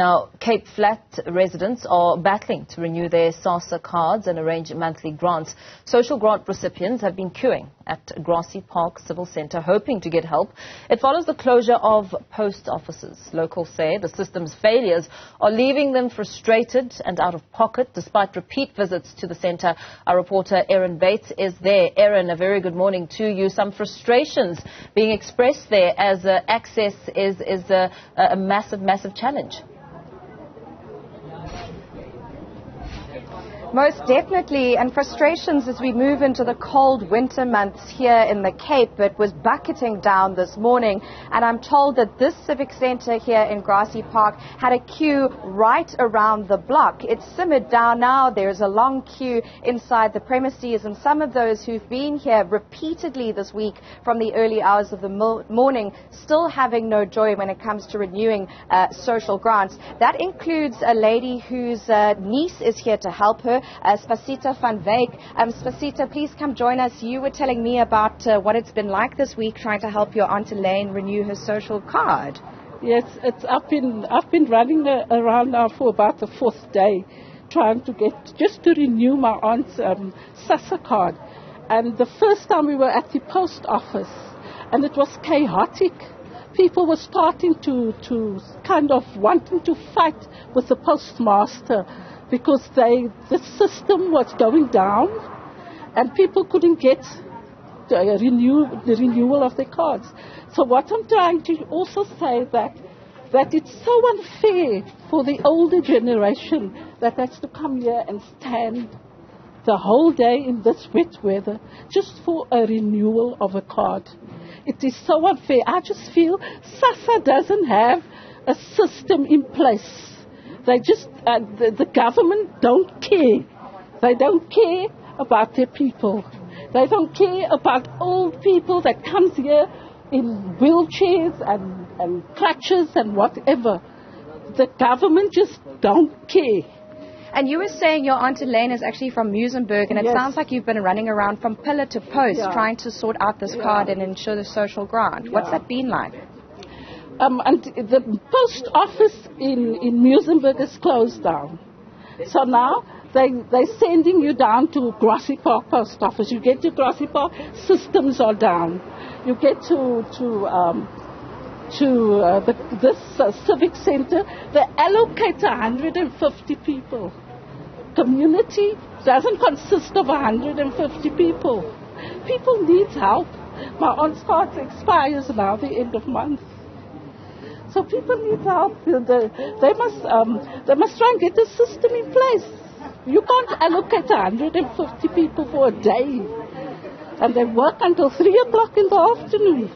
Now, Cape Flat residents are battling to renew their SASSA cards and arrange monthly grants. Social grant recipients have been queuing at Grassy Park Civic Centre hoping to get help. It follows the closure of post offices. Locals say the system's failures are leaving them frustrated and out of pocket despite repeat visits to the centre. Our reporter Erin Bates is there. Erin, a very good morning to you. Some frustrations being expressed there as access is a massive challenge. Most definitely, and frustrations as we move into the cold winter months here in the Cape. It was bucketing down this morning, and I'm told that this civic centre here in Grassy Park had a queue right around the block. It's simmered down now. There's a long queue inside the premises, and some of those who've been here repeatedly this week from the early hours of the morning still having no joy when it comes to renewing social grants. That includes a lady whose niece is here to help her. Spasita van Wyk. Spasita, please come join us. You were telling me about what it's been like this week trying to help your Aunt Elaine renew her social card. Yes, I've been running around now for about the 4th day, trying to just to renew my aunt's SASSA card. And the first time we were at the post office, and it was chaotic. People were starting to kind of wanting to fight with the postmaster, because the system was going down and people couldn't get the renewal of their cards. So what I'm trying to also say that it's so unfair for the older generation that has to come here and stand the whole day in this wet weather just for a renewal of a card. It is so unfair. I just feel SASSA doesn't have a system in place. They just, the government don't care. They don't care about their people. They don't care about old people that comes here in wheelchairs and crutches and whatever. The government just don't care. And you were saying your Aunt Elaine is actually from Muizenberg, and it Yes. sounds like you've been running around from pillar to post trying to sort out this card and ensure the social grant. What's that been like? And the post office in Muizenberg is closed down. So now they're sending you down to Grassy Park post office. You get to Grassy Park, systems are down. You get to this civic centre, they allocate 150 people. Community doesn't consist of 150 people. People need help. My aunt's card expires now the end of month. So people need help. They must try and get a system in place. You can't allocate 150 people for a day, and they work until 3 o'clock in the afternoon.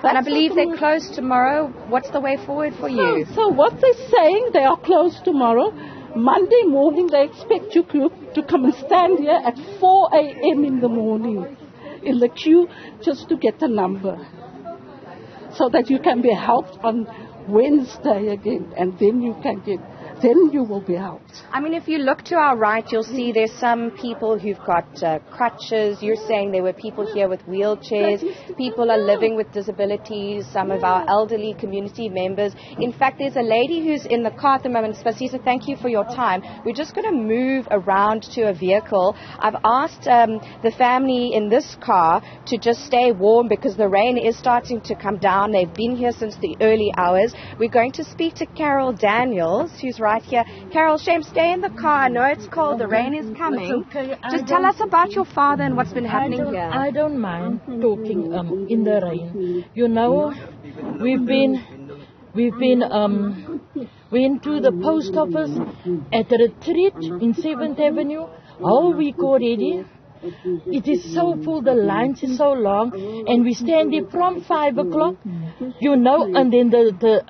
And I believe they're closed tomorrow. What's the way forward for you? So what they're saying, they are closed tomorrow. Monday morning, they expect you to come and stand here at 4 a.m. in the morning in the queue just to get a number, so that you can be helped on Wednesday again, and then you will be helped. I mean, if you look to our right, you'll see there's some people who've got crutches. You're saying there were people here with wheelchairs. People are living with disabilities, some of our elderly community members. In fact, there's a lady who's in the car at the moment. Spasita, thank you for your time. We're just going to move around to a vehicle. I've asked the family in this car to just stay warm because the rain is starting to come down. They've been here since the early hours. We're going to speak to Carol Daniels, who's right here. Carol, shame, stay in the car. I know it's cold. The rain is coming. Okay. Just tell us about your father and what's been happening here. I don't mind talking in the rain. You know, we went to the post office at a retreat in 7th Avenue all week already. It is so full, the lines is so long, and we stand there from 5 o'clock, you know, and then the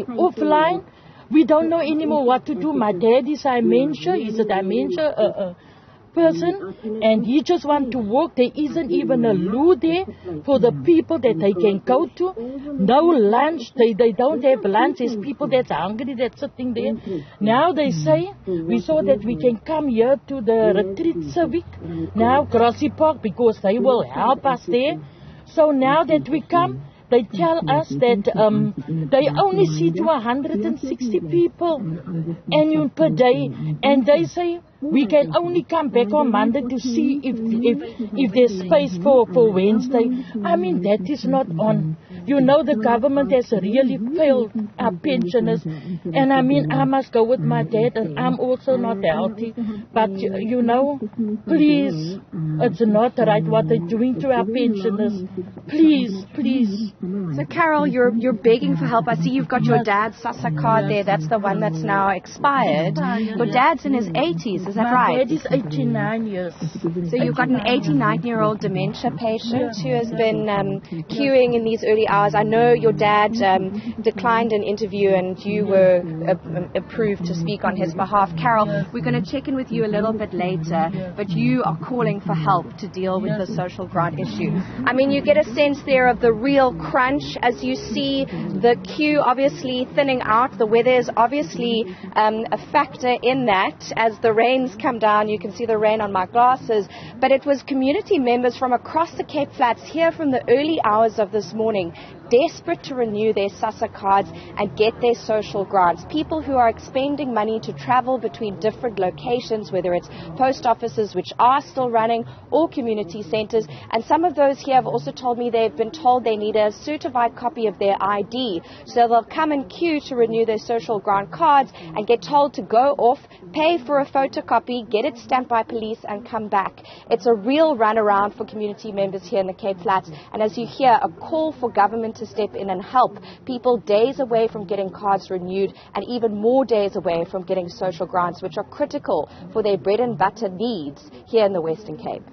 offline. We don't know anymore what to do. My dad is dementia. He's a dementia person, and he just wants to work. There isn't even a loo there for the people that they can go to. No lunch. They don't have lunch. There's people that's hungry that's sitting there. Now they say, we saw that we can come here to the retreat civic, now Grassy Park, because they will help us there. So now that we come, they tell us that they only see to 160 people per day, and they say we can only come back on Monday to see if there's space for Wednesday. I mean, that is not on. You know, the government has really failed our pensioners. And I mean, I must go with my dad, and I'm also not healthy. But, you know, please, it's not right what they're doing to our pensioners. Please, please. So, Carol, you're begging for help. I see you've got your dad's SASSA card there. That's the one that's now expired. Your dad's in his 80s, is that right? My dad is 89 years. So you've got an 89-year-old dementia patient who has been queuing in these early hours. I know your dad declined an interview and you were approved to speak on his behalf. Carol, we're going to check in with you a little bit later, but you are calling for help to deal with the social grant issue. I mean, you get a sense there of the real crunch as you see the queue obviously thinning out. The weather is obviously a factor in that. As the rains come down, you can see the rain on my glasses, but it was community members from across the Cape Flats here from the early hours of this morning, desperate to renew their SASSA cards and get their social grants. People who are expending money to travel between different locations, whether it's post offices which are still running or community centres. And some of those here have also told me they've been told they need a certified copy of their ID. So they'll come and queue to renew their social grant cards and get told to go off, pay for a photocopy, get it stamped by police and come back. It's a real runaround for community members here in the Cape Flats. And as you hear, a call for government to step in and help people days away from getting cards renewed and even more days away from getting social grants, which are critical for their bread and butter needs here in the Western Cape.